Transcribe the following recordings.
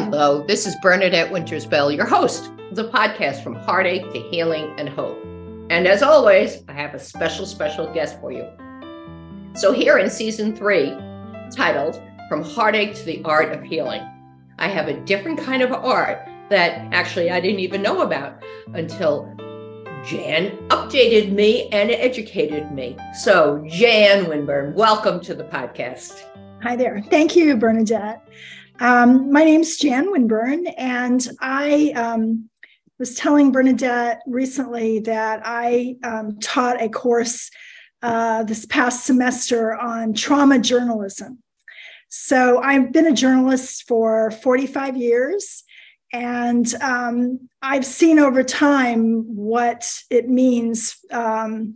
Hello, this is Bernadette Wintersbell, your host of the podcast From Heartache to Healing and Hope. And as always, I have a special guest for you. So here in season 3, titled From Heartache to the Art of Healing, I have a different kind of art that actually I didn't even know about until Jan updated me and educated me. So Jan Winburn, welcome to the podcast. Hi there. Thank you, Bernadette. My name's Jan Winburn, and I was telling Bernadette recently that I taught a course this past semester on trauma journalism. So I've been a journalist for 45 years, and I've seen over time what it means to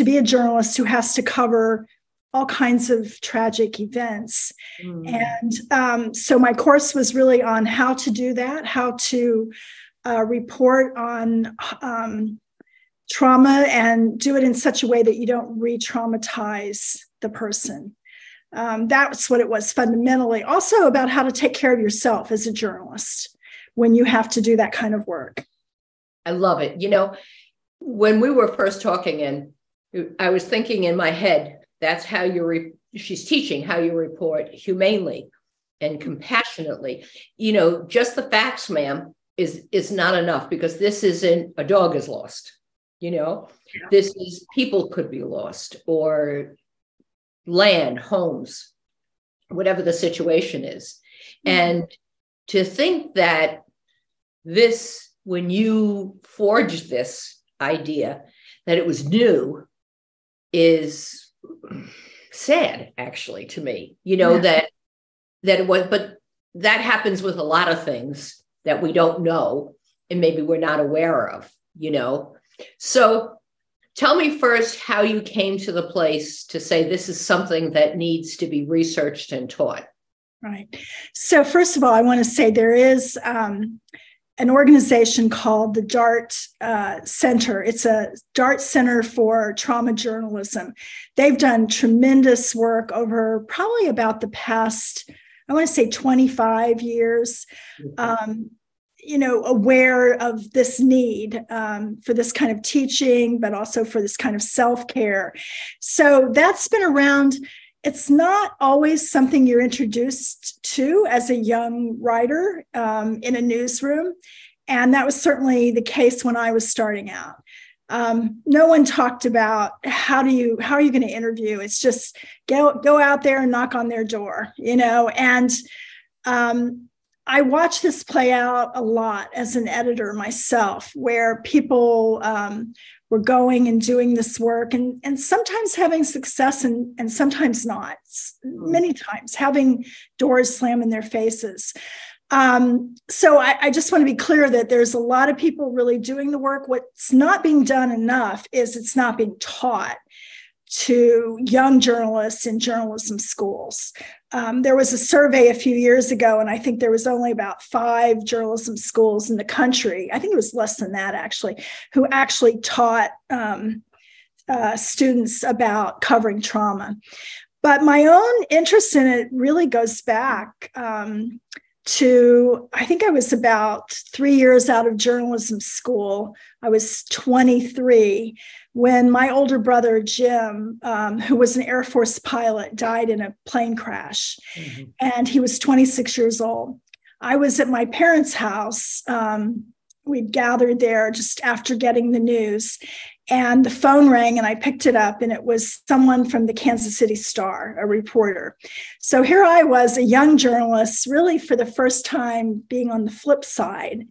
be a journalist who has to cover all kinds of tragic events. And so my course was really on how to do that, how to report on trauma and do it in such a way that you don't re-traumatize the person. That's what it was fundamentally. Also about how to take care of yourself as a journalist when you have to do that kind of work. I love it. You know, when we were first talking, and I was thinking in my head, that's how she's teaching how you report humanely and compassionately. You know, just the facts, ma'am, is not enough, because this isn't a dog is lost. You know, this is people could be lost, or land, homes, whatever the situation is. And to think that this, when you forged this idea, that it was new, is sad, actually, to me. You know, that it was, but that happens with a lot of things that we don't know and maybe we're not aware of, you know. So tell me first how you came to the place to say this is something that needs to be researched and taught. Right. So first of all, I want to say there is an organization called the DART Center. It's a DART Center for Trauma Journalism. They've done tremendous work over probably about the past, I want to say 25 years, you know, aware of this need for this kind of teaching, but also for this kind of self-care. So that's been around. It's not always something you're introduced to as a young writer in a newsroom. And that was certainly the case when I was starting out. No one talked about how are you going to interview? It's just go out there and knock on their door, you know. And I watched this play out a lot as an editor myself, where people were going and doing this work and sometimes having success and sometimes not, many times having doors slam in their faces. So I just want to be clear that there's a lot of people really doing the work. What's not being done enough is it's not being taught to young journalists in journalism schools. There was a survey a few years ago, and I think there was only about 5 journalism schools in the country. I think it was less than that, actually, who actually taught students about covering trauma. But my own interest in it really goes back to, I think I was about 3 years out of journalism school. I was 23 when my older brother, Jim, who was an Air Force pilot, died in a plane crash. And he was 26 years old. I was at my parents' house. We'd gathered there just after getting the news. And the phone rang and I picked it up, and it was someone from the Kansas City Star, a reporter. So here I was, a young journalist, really for the first time being on the flip side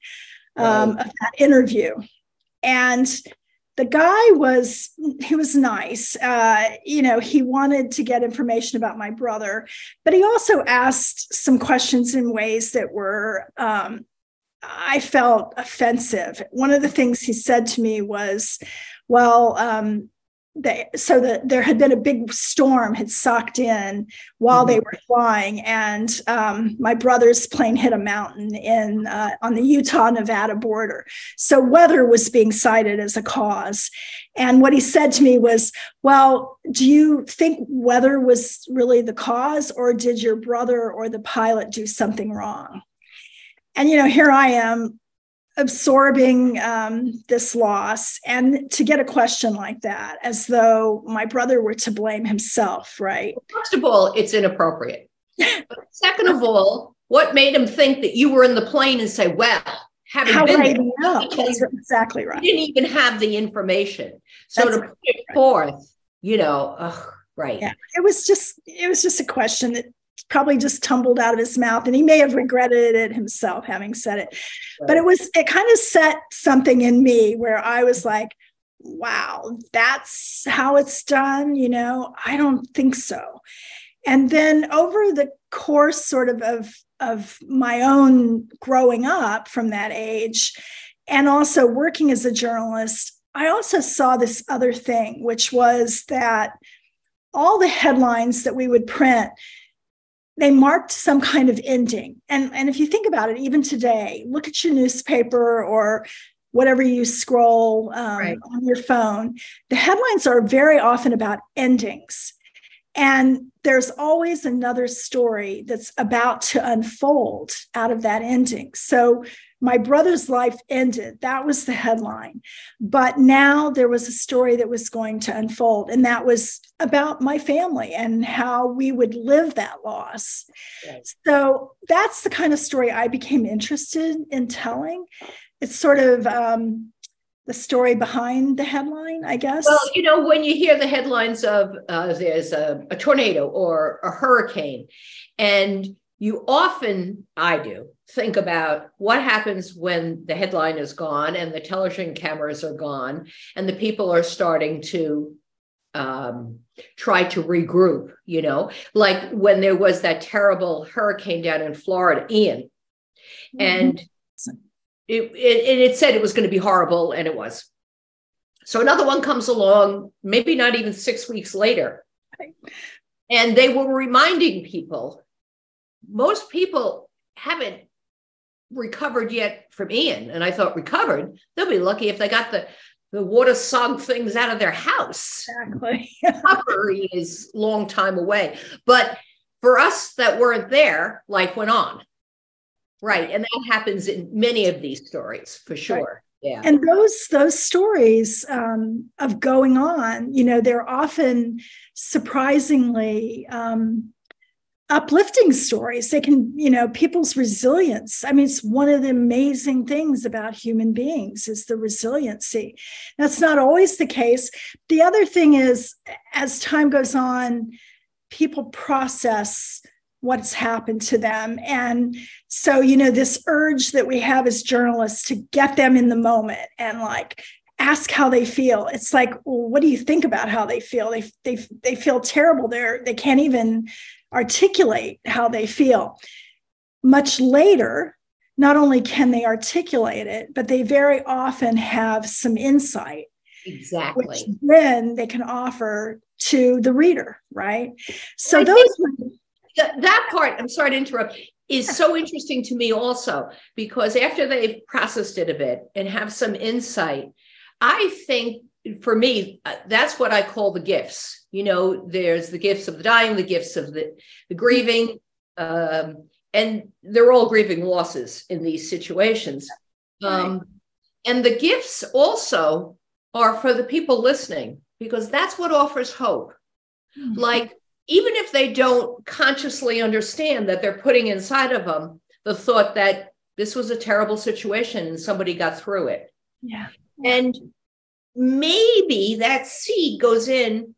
of that interview. And the guy was nice. You know, he wanted to get information about my brother, but he also asked some questions in ways that were, I felt offensive. One of the things he said to me was, well, there had been a big storm had socked in while they were flying, and my brother's plane hit a mountain on the Utah-Nevada border. So weather was being cited as a cause. And what he said to me was, well, do you think weather was really the cause, or did your brother or the pilot do something wrong? And, here I am absorbing this loss, and to get a question like that, as though my brother were to blame himself, right? First of all, it's inappropriate. But second of all, what made him think that you were in the plane and say, well, having been there, that's exactly right. You didn't even have the information. So to put it forth, right. Yeah. It was just a question that probably just tumbled out of his mouth, and he may have regretted it himself, having said it. Right. But it kind of set something in me where I was like, wow, that's how it's done. I don't think so. And then over the course sort of my own growing up from that age, and also working as a journalist, I also saw this other thing, which was that all the headlines that we would print, they marked some kind of ending. And if you think about it, even today, look at your newspaper or whatever you scroll on your phone, the headlines are very often about endings. And there's always another story that's about to unfold out of that ending. So my brother's life ended. That was the headline. But now there was a story that was going to unfold, and that was about my family and how we would live that loss. Right. So that's the kind of story I became interested in telling. It's sort of the story behind the headline, I guess. Well, when you hear the headlines of there's a tornado or a hurricane, and you often, I do, think about what happens when the headline is gone and the television cameras are gone and the people are starting to try to regroup, like when there was that terrible hurricane down in Florida, Ian. Mm-hmm. And it said it was going to be horrible, and it was. So another one comes along, maybe not even 6 weeks later. And they were reminding people, most people haven't recovered yet from Ian. And I thought, recovered? They'll be lucky if they got the water-sogged things out of their house. Exactly. Recovery is a long time away. But for us that weren't there, life went on. Right. And that happens in many of these stories, for sure. Right. Yeah. And those stories of going on, they're often surprisingly uplifting stories. They can, people's resilience. I mean, it's one of the amazing things about human beings is the resiliency. That's not always the case. The other thing is, as time goes on, people process what's happened to them. And so, this urge that we have as journalists to get them in the moment and ask how they feel. It's like, well, what do you think about how they feel? They feel terrible. They can't even articulate how they feel. Much later, not only can they articulate it, but they very often have some insight. Exactly. Which then they can offer to the reader, right? So that part, I'm sorry to interrupt, is so interesting to me also, because after they've processed it a bit and have some insight, I think for me, that's what I call the gifts. There's the gifts of the dying, the gifts of the grieving, and they're all grieving losses in these situations. And the gifts also are for the people listening, because that's what offers hope. Mm-hmm. Even if they don't consciously understand that they're putting inside of them the thought that this was a terrible situation and somebody got through it. Yeah. And maybe that seed goes in,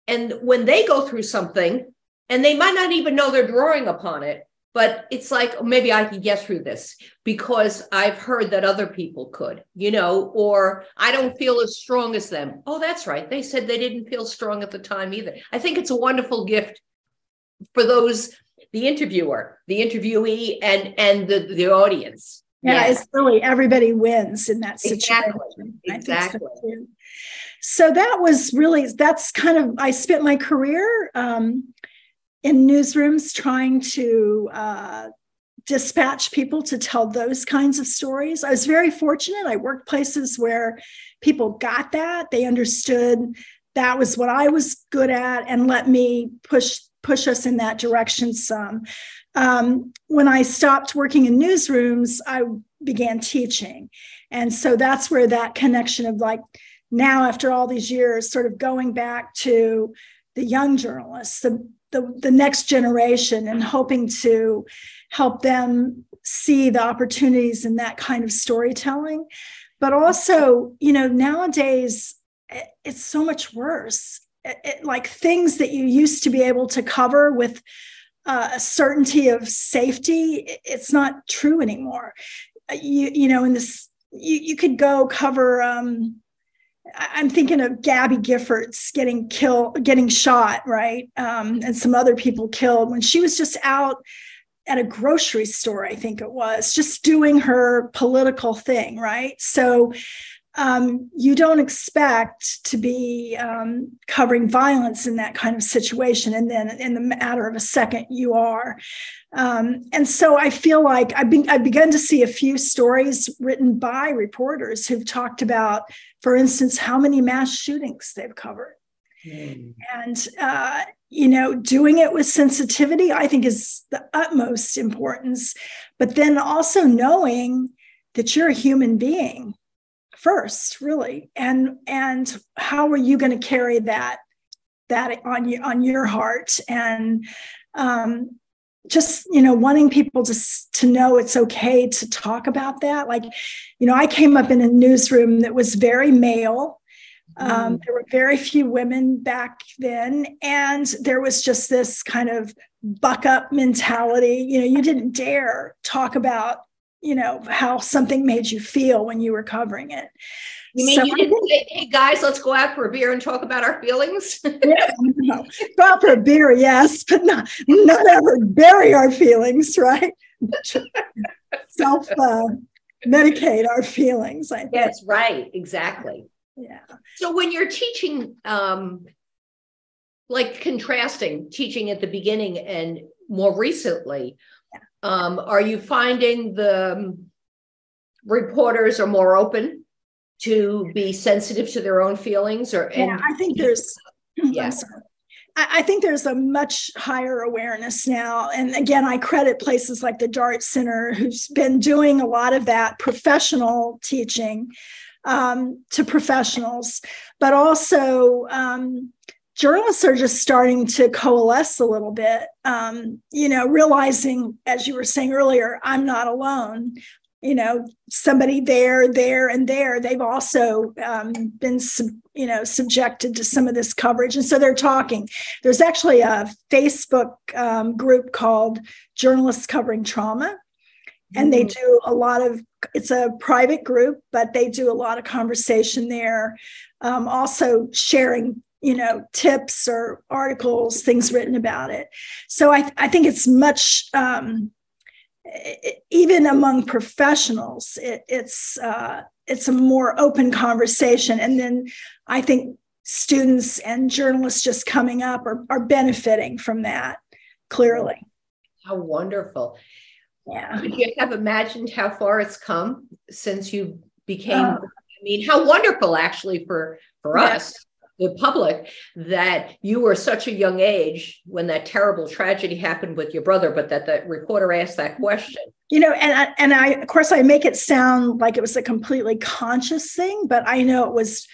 and when they go through something, and they might not even know they're drawing upon it, but it's like, oh, maybe I can get through this because I've heard that other people could, or I don't feel as strong as them. Oh, that's right. They said they didn't feel strong at the time either. I think it's a wonderful gift for those, the interviewer, the interviewee, and the audience. Yeah, yes. It's really, everybody wins in that situation. Exactly. So that's kind of, I spent my career in newsrooms trying to dispatch people to tell those kinds of stories. I was very fortunate. I worked places where people got that. They understood that was what I was good at and let me push push us in that direction some. When I stopped working in newsrooms, I began teaching. And so that's where that connection of like now, after all these years, sort of going back to the young journalists, the next generation, and hoping to help them see the opportunities in that kind of storytelling. But also, nowadays, it's so much worse. Like things that you used to be able to cover with a certainty of safety, it's not true anymore. You could go cover. I'm thinking of Gabby Giffords getting shot, right, and some other people killed when she was just out at a grocery store. I think it was just doing her political thing, right? So you don't expect to be covering violence in that kind of situation. And then in the matter of a second, you are. And so I feel like I've begun to see a few stories written by reporters who've talked about, for instance, how many mass shootings they've covered. And, doing it with sensitivity, I think, is the utmost importance. But then also knowing that you're a human being first, really, and how are you going to carry that on your heart, and just wanting people to know it's okay to talk about that. Like, I came up in a newsroom that was very male. There were very few women back then, and there was just this kind of buck up mentality. You didn't dare talk about how something made you feel when you were covering it. You mean you didn't say, hey guys, let's go out for a beer and talk about our feelings? Yeah, no. Go out for a beer, yes, but not ever bury our feelings, right? Self-medicate our feelings. I think. Yes, right, exactly. Yeah. So when you're teaching, like contrasting teaching at the beginning and more recently, are you finding the reporters are more open to be sensitive to their own feelings? I think there's, I'm sorry. I think there's a much higher awareness now. And again, I credit places like the Dart Center, who's been doing a lot of that professional teaching to professionals, but also journalists are just starting to coalesce a little bit, realizing, as you were saying earlier, I'm not alone. Somebody there, and there, they've also been, subjected to some of this coverage. And so they're talking. There's actually a Facebook group called Journalists Covering Trauma. And they do it's a private group, but they do a lot of conversation there. Also sharing, tips or articles, things written about it. So I think it's much, even among professionals, it's a more open conversation. And then I think students and journalists just coming up are benefiting from that, clearly. How wonderful. Yeah. Could you have imagined how far it's come since you became, how wonderful actually for us, the public, that you were such a young age when that terrible tragedy happened with your brother, but that the reporter asked that question. And I, of course, I make it sound like it was a completely conscious thing, but I know it was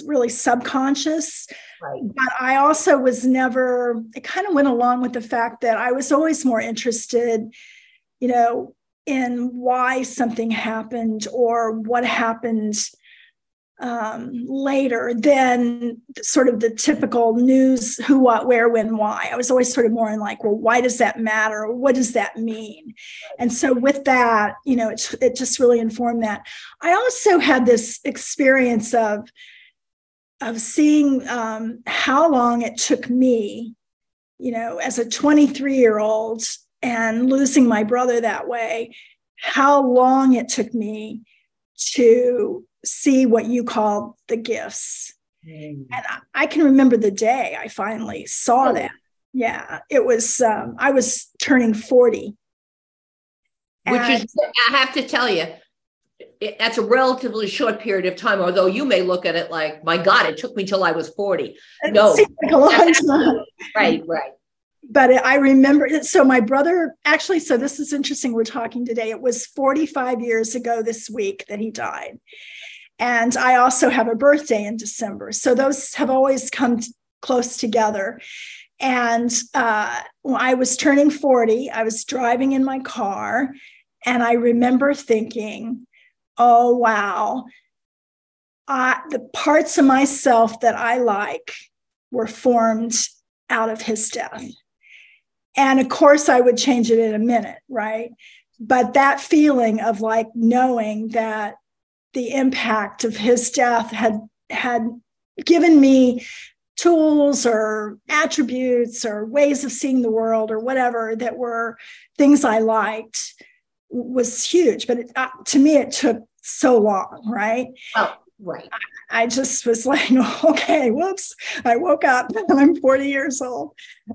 really subconscious. Right. But I also was never, it kind of went along with the fact that I was always more interested in why something happened or what happened later than sort of the typical news, who, what, where, when, why. I was always sort of more in like, well, why does that matter? Or what does that mean? And so with that, it just really informed that. I also had this experience of seeing how long it took me, as a 23-year-old, and losing my brother that way, how long it took me to see what you call the gifts. And I can remember the day I finally saw that. Yeah, it was, I was turning 40. Which is, I have to tell you, that's a relatively short period of time, although you may look at it like, my God, it took me till I was 40. No, it seems like a long time. Right. But I remember, so my brother, actually, so this is interesting. We're talking today. It was 45 years ago this week that he died. And I also have a birthday in December. So those have always come close together. And when I was turning 40, I was driving in my car. And I remember thinking, oh, wow, the parts of myself that I like were formed out of his death. And of course, I would change it in a minute, right? But that feeling of like knowing that the impact of his death had given me tools or attributes or ways of seeing the world or whatever that were things I liked was huge. But to me, it took so long, right? Oh, right. I just was like, okay, whoops. I woke up and I'm 40 years old.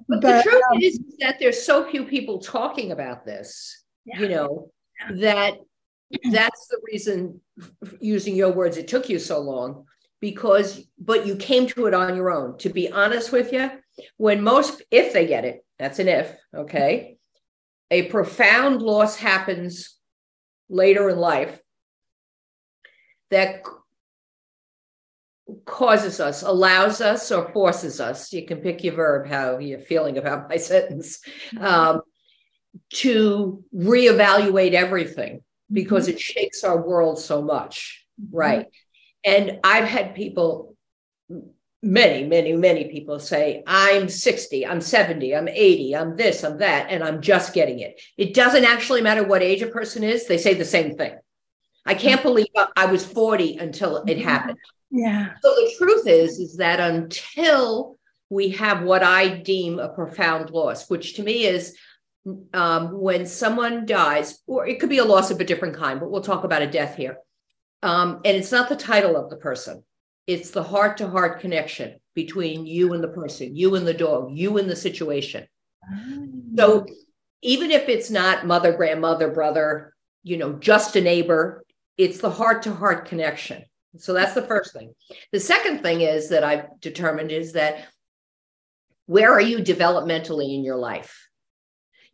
But the truth is that there's so few people talking about this, that that's the reason, using your words, it took you so long, but you came to it on your own. To be honest with you, if they get it, that's an if, okay, a profound loss happens later in life that causes us, allows us, or forces us, you can pick your verb, how you're feeling about my sentence, to reevaluate everything because it shakes our world so much, right? And I've had people, many people say, I'm 60, I'm 70, I'm 80, I'm this, I'm that, and I'm just getting it. It doesn't actually matter what age a person is. They say the same thing. I can't believe I was 40 until it happened. Yeah. So the truth is that until we have what I deem a profound loss, which to me is when someone dies, or it could be a loss of a different kind, but we'll talk about a death here. And it's not the title of the person. It's the heart-to-heart connection between you and the person, you and the dog, you and the situation. So even if it's not mother, grandmother, brother, just a neighbor, it's the heart-to-heart connection. So that's the first thing. The second thing is that I've determined is that where are you developmentally in your life?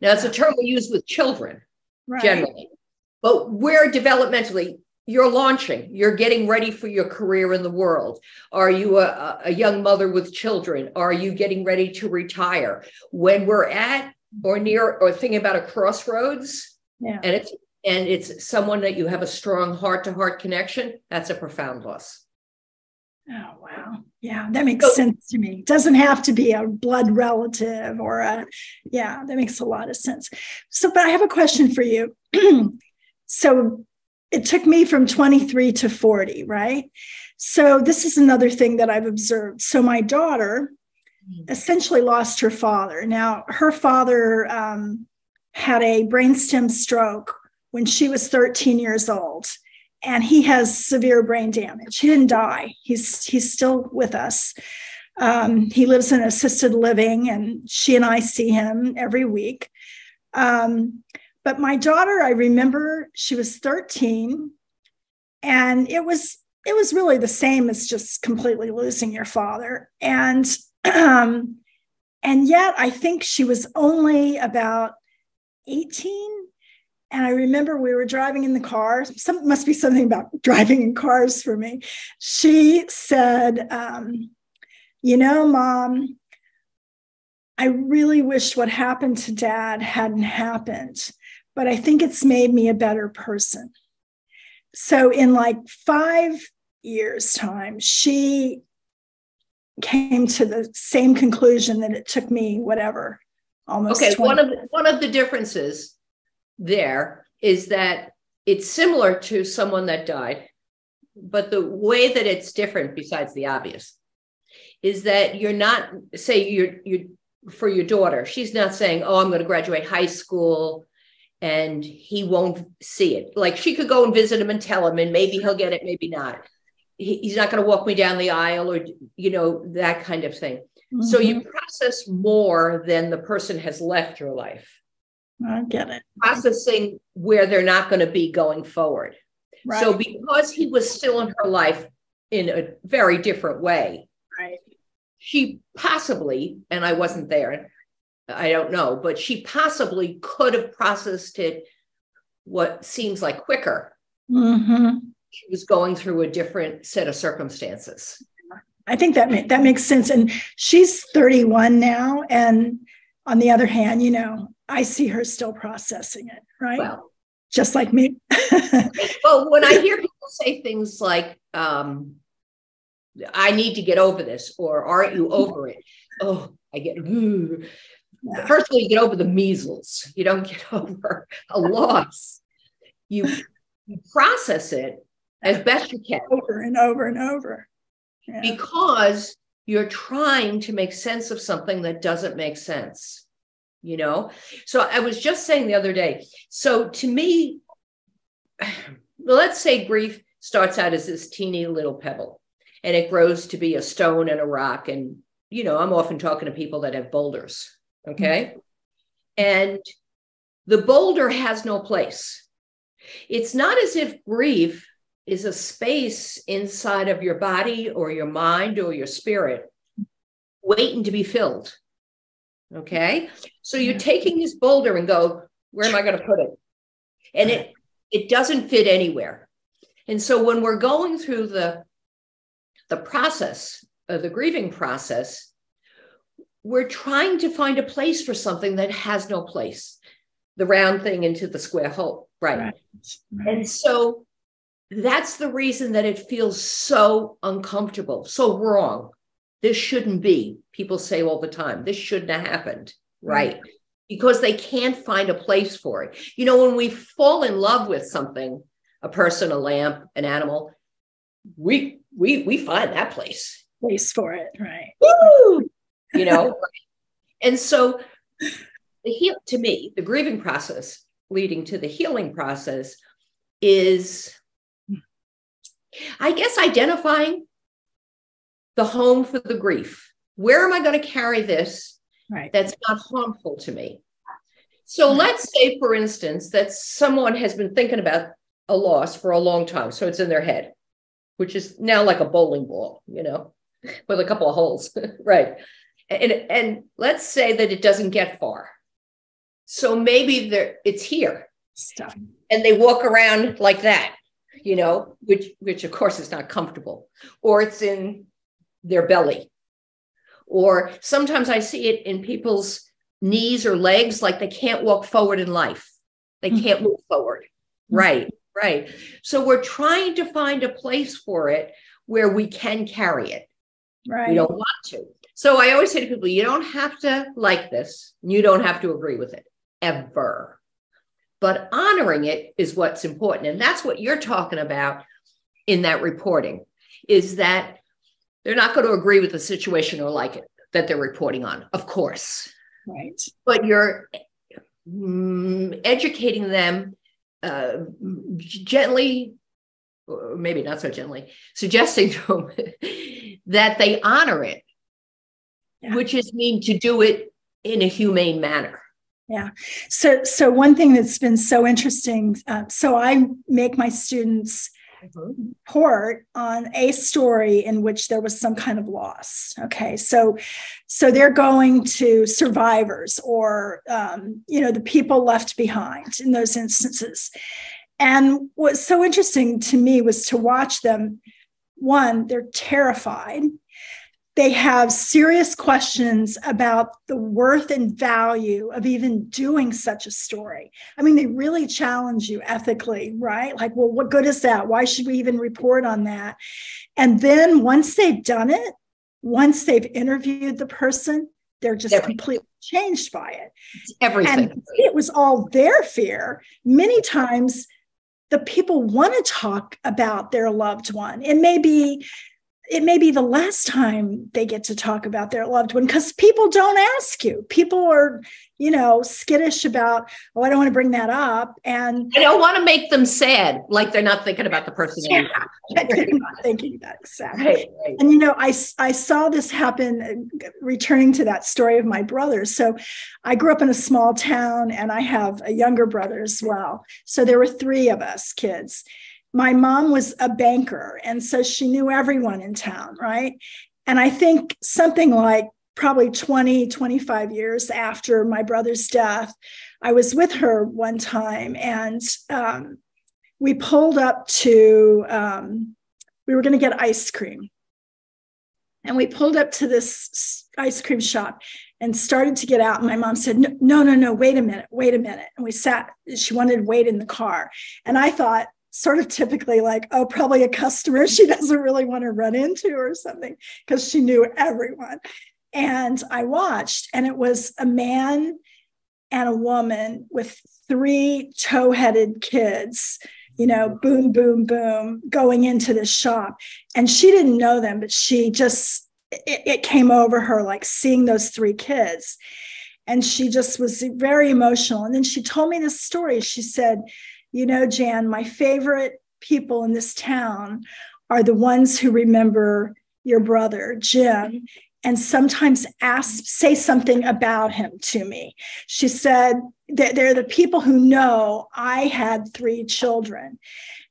Now, it's a term we use with children generally, but where developmentally you're launching, you're getting ready for your career in the world. Are you a young mother with children? Are you getting ready to retire? When we're at or near or thinking about a crossroads, and it's someone that you have a strong heart-to-heart connection, that's a profound loss. Oh, wow. Yeah, that makes sense to me. It doesn't have to be a blood relative that makes a lot of sense. So, but I have a question for you. So it took me from 23 to 40, right? So this is another thing that I've observed. So my daughter essentially lost her father. Now, her father had a brainstem stroke when she was 13 years old, and he has severe brain damage. He didn't die. He's still with us. He lives in assisted living, and she and I see him every week. But my daughter, I remember she was 13, and it was really the same as just completely losing your father. And yet I think she was only about 18. And I remember we were driving in the car. Must be something about driving in cars for me. She said, Mom, I really wish what happened to Dad hadn't happened, but I think it's made me a better person. So in like 5 years' time, she came to the same conclusion that it took me, almost 20. One of the differences there is that it's similar to someone that died, but the way that it's different, besides the obvious, is that you're not, say you're for your daughter, she's not saying, oh, I'm going to graduate high school and he won't see it. Like, she could go and visit him and tell him, and maybe he'll get it, maybe not. He's not going to walk me down the aisle, or that kind of thing. So you process more than the person has left your life. I get it. Processing where they're not going to be going forward. Right. So because he was still in her life in a very different way, right, she possibly, and I wasn't there, I don't know, but she possibly could have processed it what seems like quicker. Mm-hmm. She was going through a different set of circumstances. I think that makes sense. And she's 31 now. And on the other hand, I see her still processing it, right? Well, just like me. Well, when I hear people say things like, I need to get over this, or aren't you over it? Oh, I get, yeah. First of all, you get over the measles. You don't get over a loss. You process it as best you can. Over and over and over. Yeah. Because you're trying to make sense of something that doesn't make sense, So I was just saying the other day, so to me, let's say grief starts out as this teeny little pebble, and it grows to be a stone and a rock. And, I'm often talking to people that have boulders, okay? Mm-hmm. And the boulder has no place. It's not as if grief is a space inside of your body or your mind or your spirit waiting to be filled. Okay. So you're taking this boulder and go, where am I going to put it? And it doesn't fit anywhere. And so when we're going through the process of the grieving process, we're trying to find a place for something that has no place, the round thing into the square hole. Right. And so that's the reason that it feels so uncomfortable, so wrong. This shouldn't be. People say all the time, this shouldn't have happened, right? Because they can't find a place for it. When we fall in love with something, a person, a lamp, an animal, we find that place. Place for it, right? Woo! And so to me, the grieving process leading to the healing process is, I guess, identifying the home for the grief. Where am I going to carry this that's not harmful to me? So let's say, for instance, that someone has been thinking about a loss for a long time. So it's in their head, which is now like a bowling ball, with a couple of holes, right? And let's say that it doesn't get far. So maybe it's here. Stuff. And they walk around like that, which of course is not comfortable, or it's in their belly. Or sometimes I see it in people's knees or legs, like they can't walk forward in life. They can't move forward. Right. So we're trying to find a place for it where we can carry it. Right. We don't want to. So I always say to people, you don't have to like this. You don't have to agree with it ever. But honoring it is what's important. And that's what you're talking about in that reporting, is that they're not going to agree with the situation or like it that they're reporting on, of course. Right. But you're educating them gently, or maybe not so gently, suggesting to them that they honor it, which is mean to do it in a humane manner. Yeah. So one thing that's been so interesting, so I make my students report on a story in which there was some kind of loss. Okay. So they're going to survivors or, the people left behind in those instances. And what's so interesting to me was to watch them. One, they're terrified. They have serious questions about the worth and value of even doing such a story. I mean, they really challenge you ethically, right? Like, well, what good is that? Why should we even report on that? And then once they've done it, once they've interviewed the person, they're just completely changed by it. It's everything. And it was all their fear. Many times the people want to talk about their loved one. It may be the last time they get to talk about their loved one, because people don't ask you. People are, skittish about, oh, I don't want to bring that up. And I don't want to make them sad, like they're not thinking about the person. They're not thinking about it. Exactly. Right. And, I saw this happen, returning to that story of my brother. So I grew up in a small town and I have a younger brother as well. So there were 3 of us kids. My mom was a banker, and so she knew everyone in town, right? And I think something like probably 20, 25 years after my brother's death. I was with her one time, and we pulled up to, we were going to get ice cream. And we pulled up to this ice cream shop and started to get out. And my mom said, no, wait a minute. And we sat, she wanted to wait in the car. And I thought, sort of typically like, oh, probably a customer she doesn't really want to run into or something, because she knew everyone. And I watched, and it was a man and a woman with 3 tow-headed kids, boom, boom, boom, going into the shop. And she didn't know them, but she just, it came over her, like seeing those 3 kids. And she just was very emotional. And then she told me this story. She said, Jan, my favorite people in this town are the ones who remember your brother, Jim, and sometimes say something about him to me. She said, they're the people who know I had 3 children.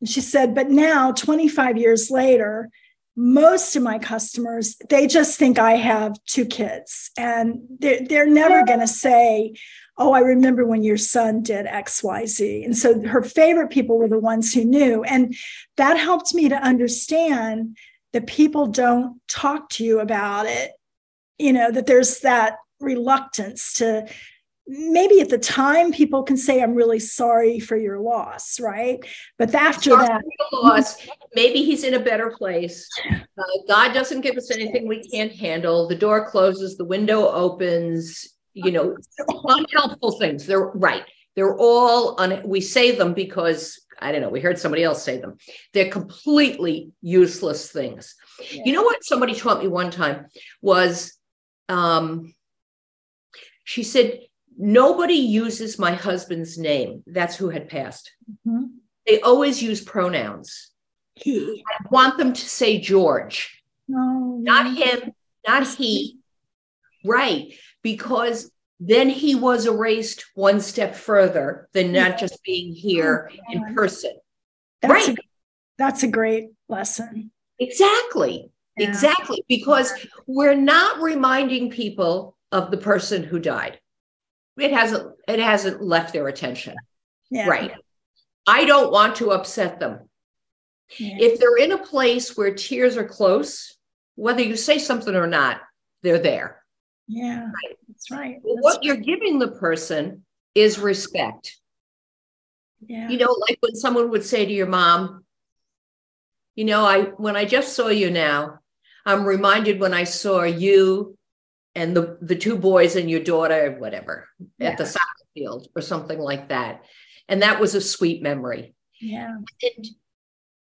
And she said, but now, 25 years later, most of my customers, they just think I have 2 kids. And they're never going to say, oh, I remember when your son did X, Y, Z. And so her favorite people were the ones who knew. And that helped me to understand that people don't talk to you about it, that there's that reluctance to, maybe at the time people can say, I'm really sorry for your loss, right? But after that, loss, maybe he's in a better place. God doesn't give us anything we can't handle. The door closes, the window opens, unhelpful things. They're right. They're all, we say them because, I don't know, we heard somebody else say them. They're completely useless things. Yeah. You know what somebody taught me one time was, she said, nobody uses my husband's name. That's who had passed. Mm-hmm. They always use pronouns. I want them to say George. No, not him, not he. Right. Because then he was erased one step further than not just being here in person. That's a great lesson. Exactly. Yeah. Exactly. Because we're not reminding people of the person who died. It hasn't left their attention. Yeah. Right. I don't want to upset them. Yeah. If they're in a place where tears are close, whether you say something or not, they're there. Yeah, right. That's right. What you're giving the person is respect. Yeah. Like when someone would say to your mom, when I just saw you now, I'm reminded when I saw you and the 2 boys and your daughter, whatever, at the soccer field or something like that. And that was a sweet memory. Yeah. And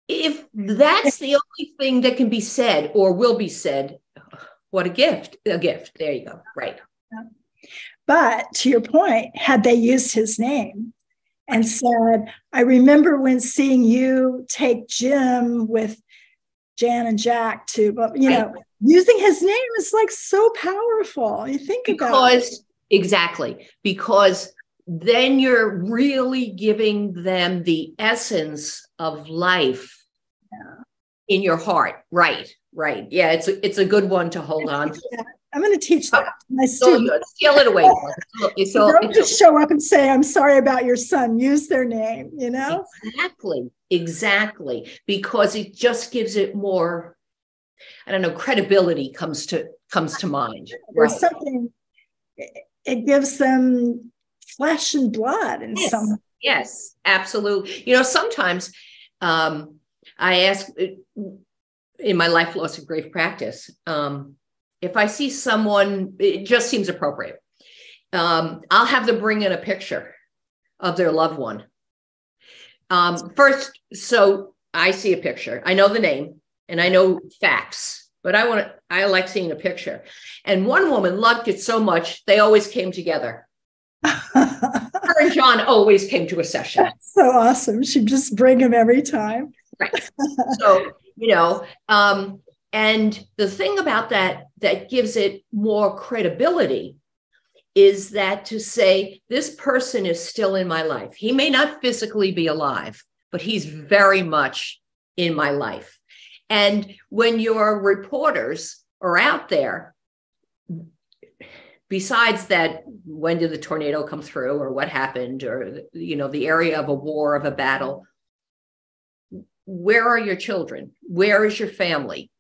if that's the only thing that can be said or will be said, what a gift. There you go. Right. Yeah. But to your point, had they used his name and said, I remember when seeing you take Jim with Jan and Jack to, but using his name is like so powerful. You think about it. Exactly. Because then you're really giving them the essence of life in your heart. Right. Right. Yeah. It's a good one to hold on to. Yeah. I'm going to teach that to my students. Steal it away. Don't just show up and say, I'm sorry about your son. Use their name, Exactly. Because it just gives it more, I don't know, credibility comes to mind. Or something, it gives them flesh and blood in some. Yes, absolutely. Sometimes I ask in my life, loss, and grief practice, if I see someone, it just seems appropriate. I'll have them bring in a picture of their loved one. First, so I see a picture. I know the name and I know facts, but I like seeing a picture. And one woman loved it so much, they always came together. Her and John always came to a session. That's so awesome. She'd just bring him every time. Right. So, and the thing about that gives it more credibility is that to say, this person is still in my life. He may not physically be alive, but he's very much in my life. And when your reporters are out there, besides that, when did the tornado come through, or what happened, or, the area of a war, of a battle? Where are your children? Where is your family?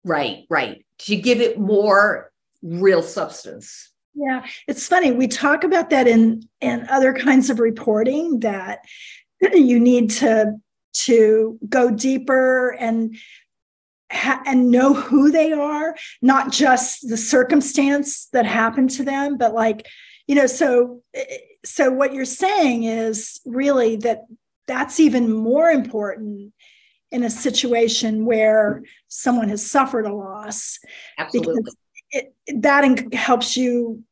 Right. To give it more real substance. Yeah, it's funny. We talk about that in other kinds of reporting, that you need to go deeper and know who they are, not just the circumstance that happened to them, but so what you're saying is really that's even more important in a situation where someone has suffered a loss. Absolutely. Because that helps you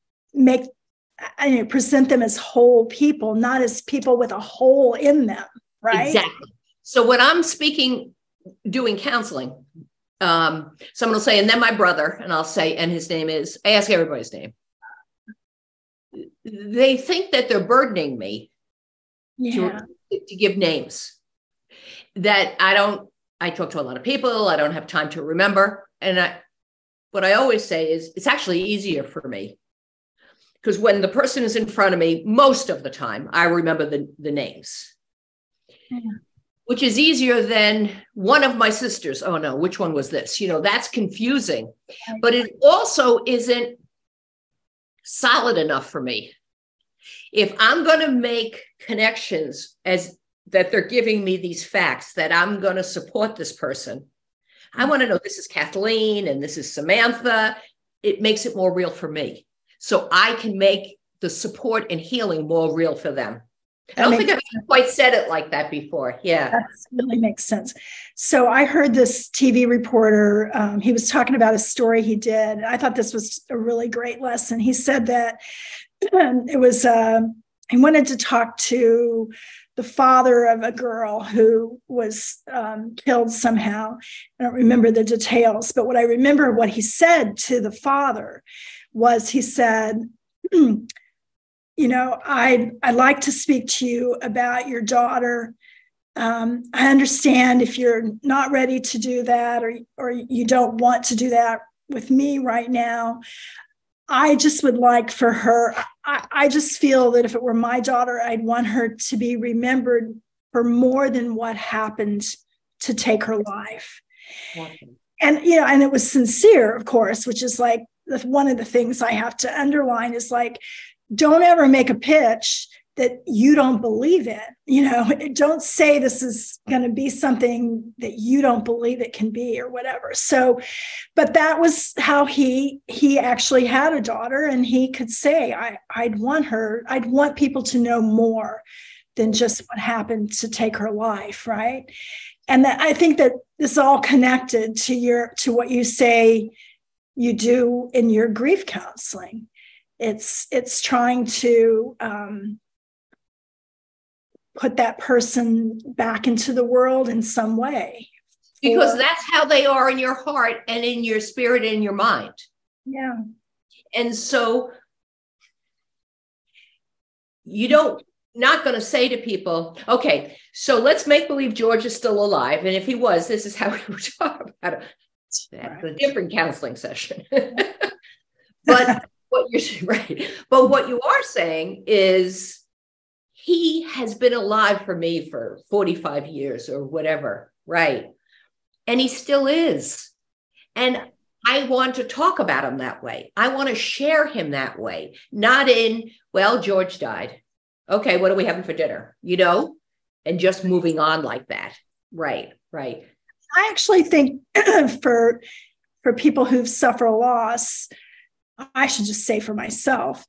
present them as whole people, not as people with a hole in them, right? Exactly. So when I'm doing counseling, someone will say, and then my brother, and I'll say, and his name is, I ask everybody's name. They think that they're burdening me to give names. That I talk to a lot of people, I don't have time to remember. And what I always say is, it's actually easier for me, because when the person is in front of me, most of the time, I remember the names. Yeah. Which is easier than one of my sisters. Oh no, which one was this? That's confusing, but it also isn't solid enough for me. If I'm going to make connections as that they're giving me these facts, that I'm going to support this person, I want to know this is Kathleen and this is Samantha. It makes it more real for me, so I can make the support and healing more real for them. I don't think I've quite said it like that before. Yeah. That really makes sense. So I heard this TV reporter, he was talking about a story he did. I thought this was a really great lesson. He said that it was, he wanted to talk to the father of a girl who was killed somehow. I don't remember the details, but what I remember what he said to the father was, he said, I'd like to speak to you about your daughter. I understand if you're not ready to do that, or you don't want to do that with me right now. I just would like for her, I just feel that if it were my daughter, I'd want her to be remembered for more than what happened to take her life. Awesome. And, and it was sincere, of course, which is one of the things I have to underline is don't ever make a pitch that you don't believe in. Don't say this is going to be something that you don't believe it can be or whatever. So, but that was how he actually had a daughter, and he could say, I'd want people to know more than just what happened to take her life. Right. And I think that this is all connected to what you say you do in your grief counseling. It's trying to put that person back into the world in some way. Because that's how they are in your heart and in your spirit and in your mind. Yeah. And so not going to say to people, okay, so let's make believe George is still alive. And if he was, this is how we would talk about it. That's a different counseling session. But what you are saying is, he has been alive for me for 45 years or whatever, right? And he still is. And I want to talk about him that way. I want to share him that way, not in, well, George died. Okay, what are we having for dinner? And just moving on like that. Right. I actually think for people who've suffered a loss, I should just say for myself,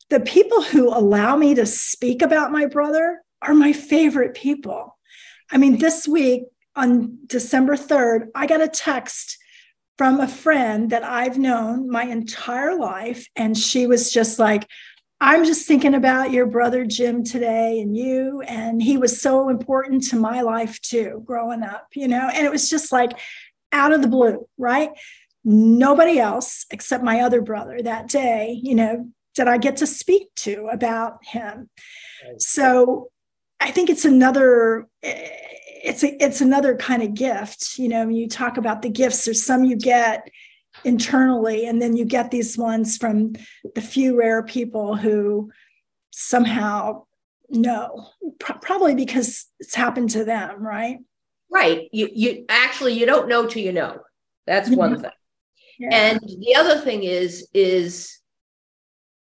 the people who allow me to speak about my brother are my favorite people. I mean, this week on December 3rd, I got a text from a friend that I've known my entire life. And she was just like, I'm just thinking about your brother, Jim, today and you. And he was so important to my life too, growing up, and it was just out of the blue, right? Nobody else except my other brother that day, did I get to speak to about him. Right. So I think it's another kind of gift. You talk about the gifts. There's some you get internally. And then you get these ones from the few rare people who somehow know, probably because it's happened to them, right? Right. You actually, you don't know till you know. That's one thing. Yeah. And the other thing is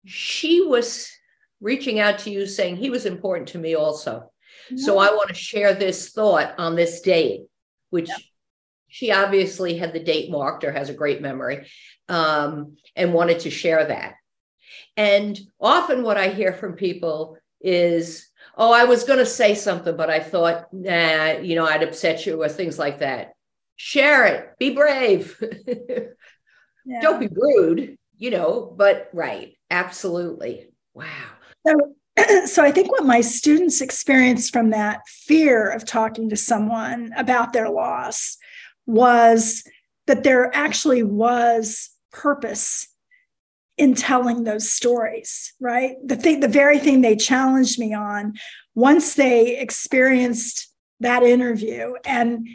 she was reaching out to you saying he was important to me also. So I want to share this thought on this date, which she obviously had the date marked or has a great memory, and wanted to share that. And often what I hear from people is, oh, I was going to say something, but I thought, nah, I'd upset you or things like that. Share it. Be brave. Don't be rude, but right. Absolutely. Wow. So I think what my students experienced from that fear of talking to someone about their loss was that there actually was purpose in telling those stories, right? The very thing they challenged me on once they experienced that interview and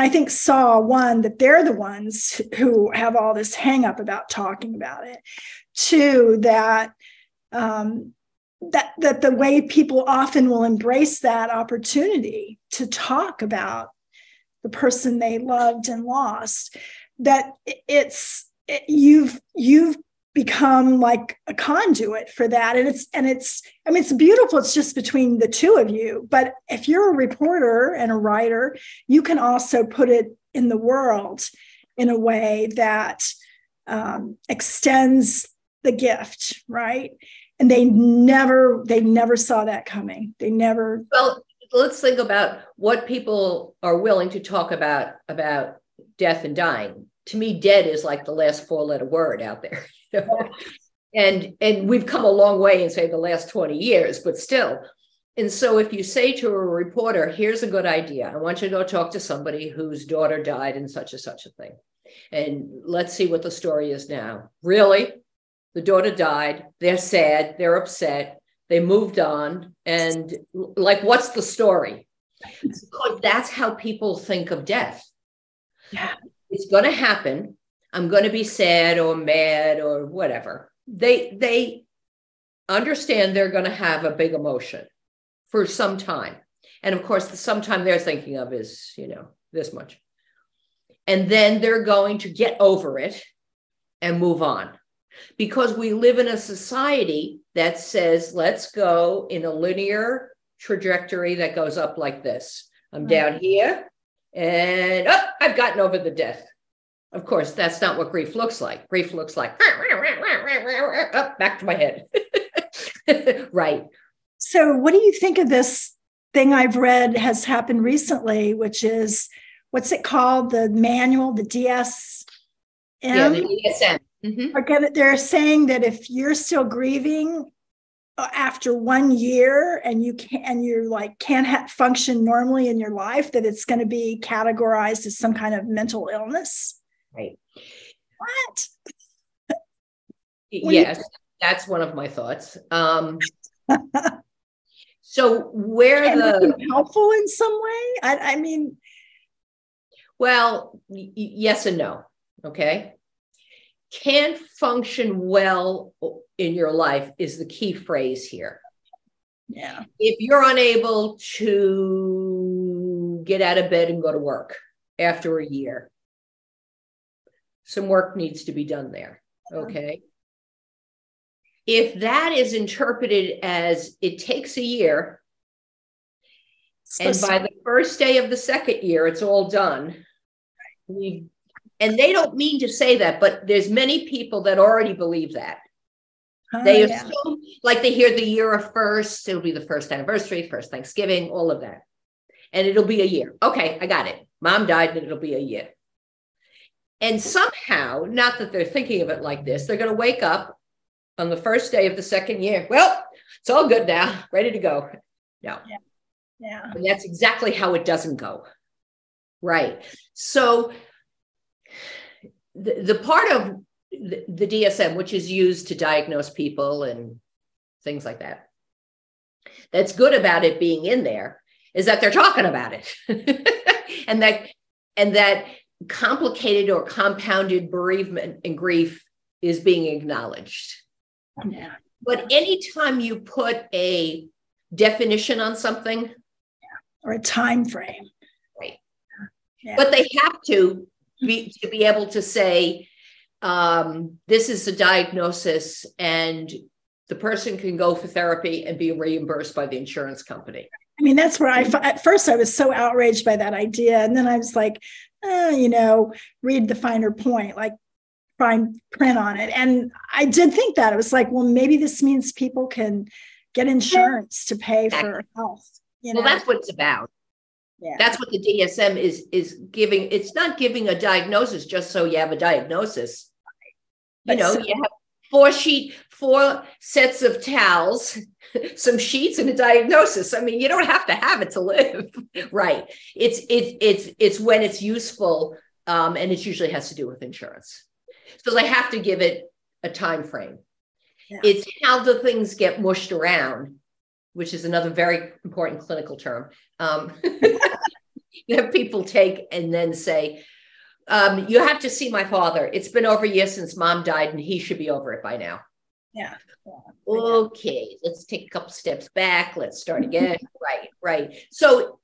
I think saw, one, that they're the ones who have all this hang up about talking about it. Two, that the way people often will embrace that opportunity to talk about the person they loved and lost, that you've become like a conduit for that. And it's beautiful. It's just between the two of you. But if you're a reporter and a writer, you can also put it in the world in a way that extends the gift, right? And they never saw that coming. They never. Well, let's think about what people are willing to talk about death and dying. To me, dead is like the last 4-letter word out there. And we've come a long way in, say, the last 20 years, but still. And so if you say to a reporter, here's a good idea. I want you to go talk to somebody whose daughter died in such and such a thing. And let's see what the story is now. Really? The daughter died. They're sad. They're upset. They moved on. And like, what's the story? Because that's how people think of death. Yeah. It's going to happen. I'm going to be sad or mad or whatever. They understand they're going to have a big emotion for some time. And of course, the sometime they're thinking of is, this much. And then they're going to get over it and move on. Because we live in a society that says, let's go in a linear trajectory that goes up like this. I'm down here and I've gotten over the death. Of course, that's not what grief looks like. Grief looks like back to my head. Right. So what do you think of this thing I've read has happened recently, which is, what's it called? The manual, the DSM? Yeah, the DSM. Mm-hmm. They're saying that if you're still grieving after 1 year and you're like can't function normally in your life, that it's going to be categorized as some kind of mental illness. Right. What? Yes, that's one of my thoughts. So where helpful in some way? I mean, well, yes and no. Okay. Can't function well in your life is the key phrase here. Yeah. If you're unable to get out of bed and go to work after a year, some work needs to be done there. Okay. If that is interpreted as it takes a year, and by the first day of the second year, it's all done. And they don't mean to say that, but there's many people that already believe that. They assume, like they hear the year of first, it'll be the first anniversary, first Thanksgiving, all of that. And it'll be a year. Okay, I got it. Mom died, and it'll be a year. And somehow, not that they're thinking of it like this, they're going to wake up on the first day of the second year. Well, it's all good now, ready to go. No. Yeah. And that's exactly how it doesn't go. Right. So the part of the DSM, which is used to diagnose people and things like that, that's good about it being in there is that they're talking about it. and that complicated or compounded bereavement and grief is being acknowledged. Yeah. But anytime you put a definition on something, or a time frame, right? Yeah. But they have to be able to say, this is a diagnosis, and the person can go for therapy and be reimbursed by the insurance company. I mean, that's where at first I was so outraged by that idea. And then I was like, read the finer point, like fine print on it. And I did think that. It was like, well, maybe this means people can get insurance to pay for health. Well, that's what it's about. Yeah. That's what the DSM is giving. It's not giving a diagnosis just so you have a diagnosis. You have 4 sets of towels, some sheets, and a diagnosis. I mean, you don't have to have it to live, right? It's when it's useful, and it usually has to do with insurance. So they have to give it a time frame. Yeah. It's how the things get mushed around, which is another very important clinical term. That people take and then say, you have to see my father. It's been over a year since mom died, and he should be over it by now. Yeah. Okay, let's take a couple steps back. Let's start again. Right. So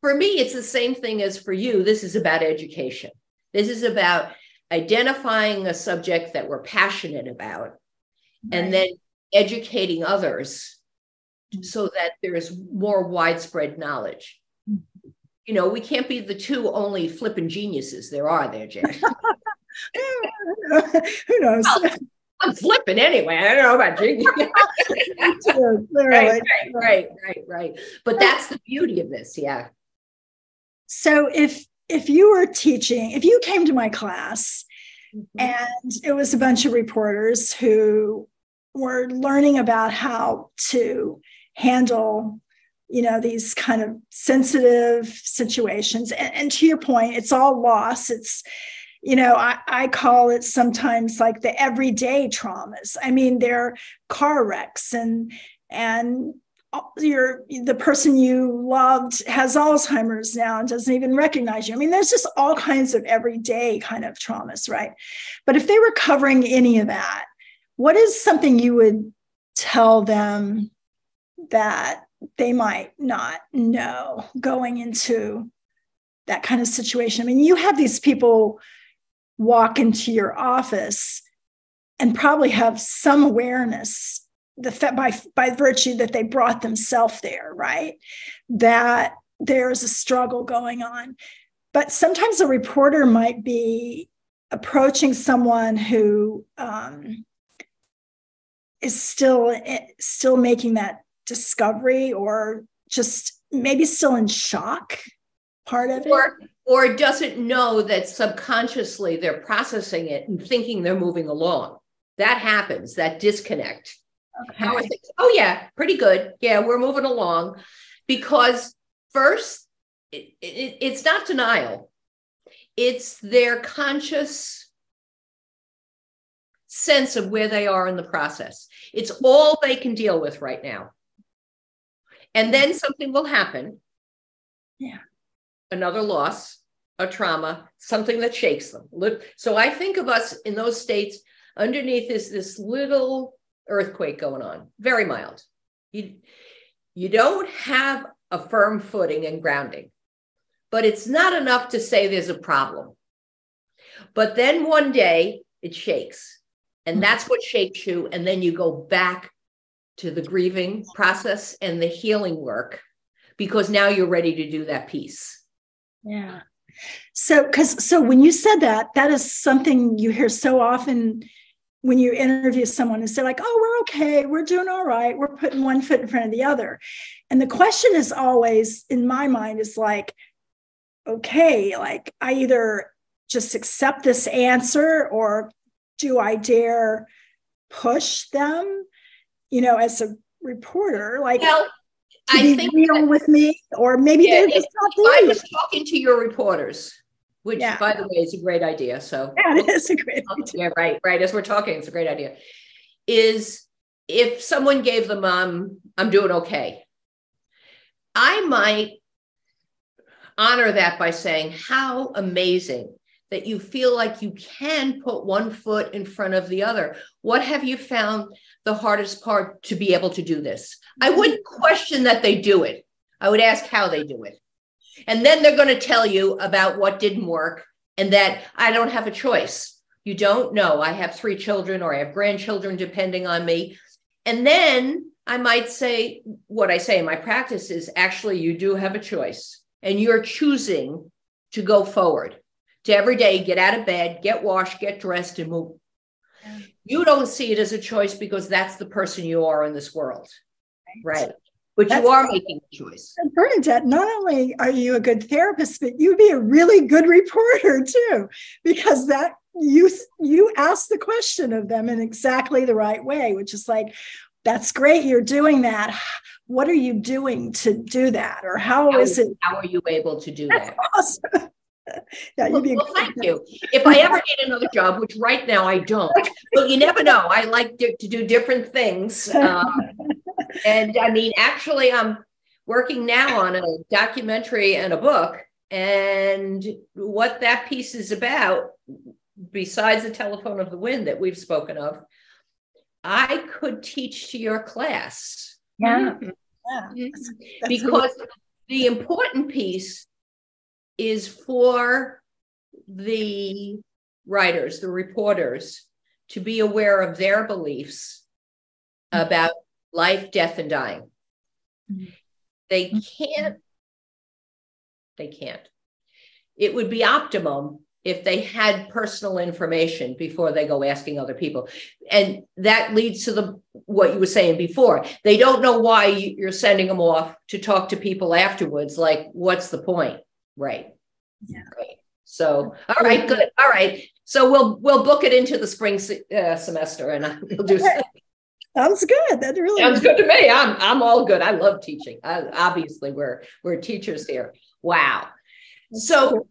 for me, it's the same thing as for you. This is about education. This is about identifying a subject that we're passionate about, and then educating others so that there's more widespread knowledge. We can't be the two only flipping geniuses there are there, Jan. Who knows? Well, I'm flipping anyway. I don't know about genius. Right. But that's the beauty of this, yeah. So if you were teaching, if you came to my class and it was a bunch of reporters who were learning about how to handle these kind of sensitive situations. And to your point, it's all loss. It's, I call it sometimes like the everyday traumas. I mean, they're car wrecks and the person you loved has Alzheimer's now and doesn't even recognize you. I mean, there's just all kinds of everyday kind of traumas, right? But if they were covering any of that, what is something you would tell them that they might not know going into that kind of situation? I mean, you have these people walk into your office and probably have some awareness by virtue that they brought themselves there, right? That there's a struggle going on. But sometimes a reporter might be approaching someone who is still making that discovery, or just maybe still in shock, part of it. Or doesn't know that subconsciously they're processing it and thinking they're moving along. That happens, that disconnect. Okay. How are things? Oh yeah, pretty good. Yeah, we're moving along. Because first, it's not denial. It's their conscious sense of where they are in the process. It's all they can deal with right now. And then something will happen. Yeah. Another loss, a trauma, something that shakes them. So I think of us in those states, underneath is this little earthquake going on, very mild. You don't have a firm footing and grounding, but it's not enough to say there's a problem. But then one day it shakes, and that's what shakes you. And then you go back to the grieving process and the healing work, because now you're ready to do that piece. Yeah. So when you said that is something you hear so often when you interview someone, is they're like, oh, we're okay. We're doing all right. We're putting one foot in front of the other. And the question is always, in my mind, is like, okay, like I either just accept this answer, or do I dare push them, as a reporter, like, well, to be real with me, or maybe they're just not there. I was talking to your reporters, which, by the way, is a great idea. So it is a great idea. Yeah, right. As we're talking, it's a great idea. Is if someone gave them, I'm doing okay, I honor that by saying how amazing that you feel like you can put one foot in front of the other. What have you found the hardest part to be able to do this? I wouldn't question that they do it. I would ask how they do it. And then they're going to tell you about what didn't work and that I don't have a choice. You don't know. I have 3 children or I have grandchildren depending on me. And then I might say, what I say in my practice is actually you do have a choice and you're choosing to go forward. To every day, get out of bed, get washed, get dressed, and move. Yeah. You don't see it as a choice because that's the person you are in this world, right? But you are making a choice. And Bernadette, not only are you a good therapist, but you'd be a really good reporter too, because that you ask the question of them in exactly the right way, which is like, that's great, you're doing that. What are you doing to do that? Or how are you able to do that? Awesome. Yeah, well, thank you. If I ever get another job, which right now I don't, but you never know. I like to do different things. And I mean, actually, I'm working now on a documentary and a book. And what that piece is about, besides the telephone of the wind that we've spoken of, I could teach to your class. Yeah. That's because the important piece is for the writers, the reporters, to be aware of their beliefs about life, death, and dying. They can't. It would be optimum if they had personal information before they go asking other people. And that leads to what you were saying before. They don't know why you're sending them off to talk to people afterwards. Like, what's the point? Right. Yeah. Great. So, all right, good. All right. So we'll book it into the spring semester, and we'll do. Sounds good. That really sounds good to me. I'm all good. I love teaching. Obviously, we're teachers here. Wow. So,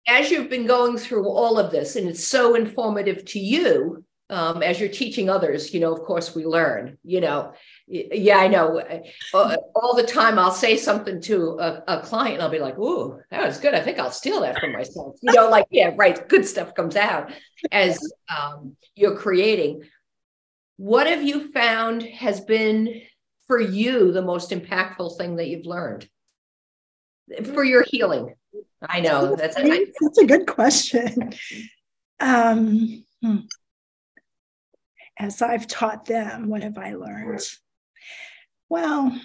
as you've been going through all of this, and it's so informative to you, as you're teaching others, of course we learn, yeah, I know. All the time I'll say something to a client and I'll be like, ooh, that was good. I think I'll steal that from myself. Like, yeah, right. Good stuff comes out as you're creating. What have you found has been for you the most impactful thing that you've learned for your healing? I know that's a good question. As I've taught them, what have I learned? Well,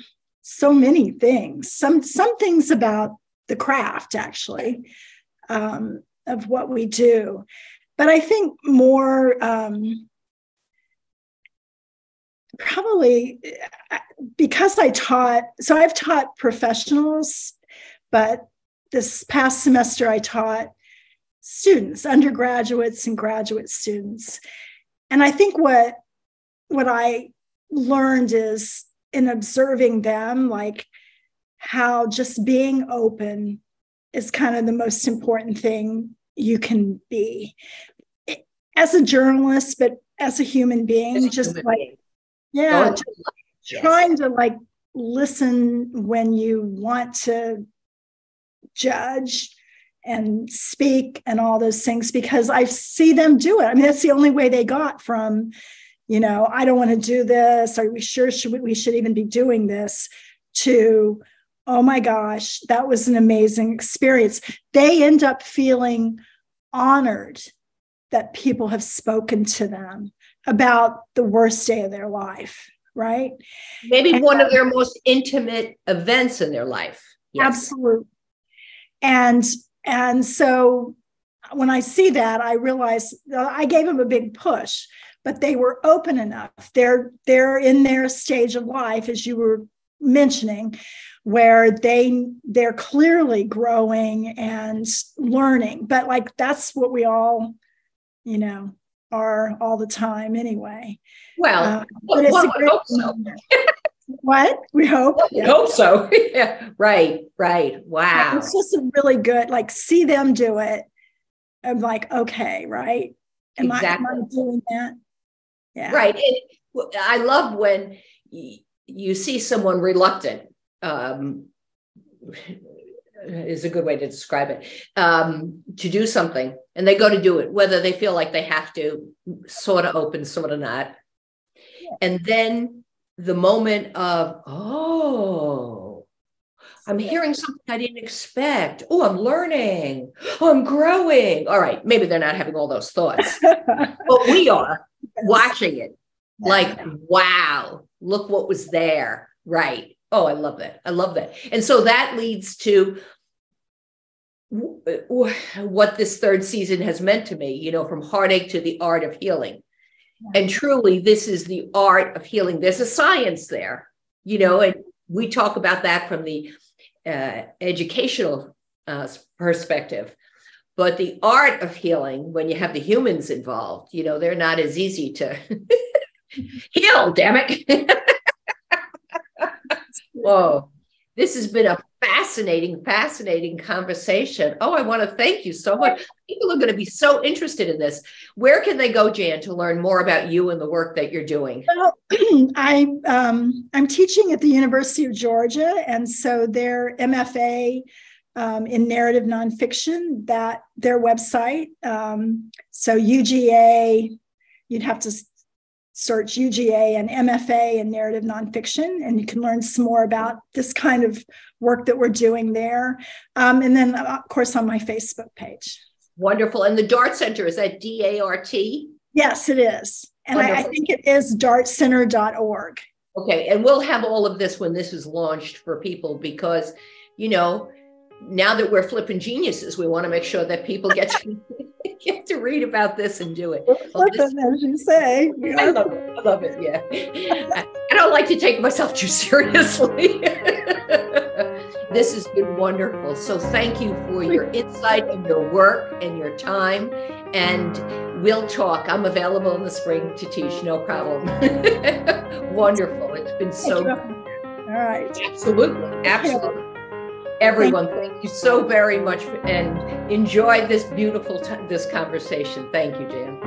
so many things. Some things about the craft, actually, of what we do. But I think more probably because I've taught professionals, but this past semester I taught students, undergraduates and graduate students. And I think what I learned is in observing them, like how just being open is kind of the most important thing you can be as a journalist, but as a human being, trying to like listen when you want to judge and speak and all those things, because I see them do it. I mean, that's the only way they got from, I don't want to do this. Are we sure we should even be doing this, to, oh my gosh, that was an amazing experience. They end up feeling honored that people have spoken to them about the worst day of their life, right? Maybe one of their most intimate events in their life. Yes. Absolutely. And so when I see that, I realize I gave them a big push, but they were open enough. They're in their stage of life, as you were mentioning, where they're clearly growing and learning. But like, that's what we all, are all the time anyway. Well, but it's a great so. What? We hope. We hope so. Yeah. Right. Wow. It's just a really good, like, see them do it. I'm like, okay, right? Am I doing that? Yeah. Right. And I love when you see someone reluctant. is a good way to describe it, to do something, and they go to do it, whether they feel like they have to, sort of open, sort of not. Yeah. And then the moment of, oh, I'm hearing something I didn't expect. Oh, I'm learning. Oh, I'm growing. All right. Maybe they're not having all those thoughts, but we are watching it. Like, wow, look what was there. Right. Oh, I love that. I love that. And so that leads to what this third season has meant to me, you know, from heartache to the art of healing. And truly, this is the art of healing. There's a science there, you know, and we talk about that from the educational perspective. But the art of healing, when you have the humans involved, you know, they're not as easy to heal, damn it. Whoa, this has been a fascinating conversation. Oh, I want to thank you so much. People are going to be so interested in this. Where can they go, Jan, to learn more about you and the work that you're doing? Well, I'm teaching at the University of Georgia, and so their MFA in narrative nonfiction, that their website. So UGA, you'd have to search UGA and MFA in narrative nonfiction, and you can learn some more about this kind of work that we're doing there. And then, of course, on my Facebook page. Wonderful. And the DART Center, is that DART? Yes, it is. And I think it is dartcenter.org. Okay. And we'll have all of this when this is launched for people, because, you know, now that we're flipping geniuses, we want to make sure that people get to read about this and do it. Flipping, as you say. I love it. I love it. Yeah. I don't like to take myself too seriously. This has been wonderful. So thank you for your insight and your work and your time. And we'll talk. I'm available in the spring to teach. No problem. Wonderful. It's been so good. All right. Absolutely. Absolutely. Everyone, thank you so very much, and enjoy this beautiful this conversation. Thank you, Jan.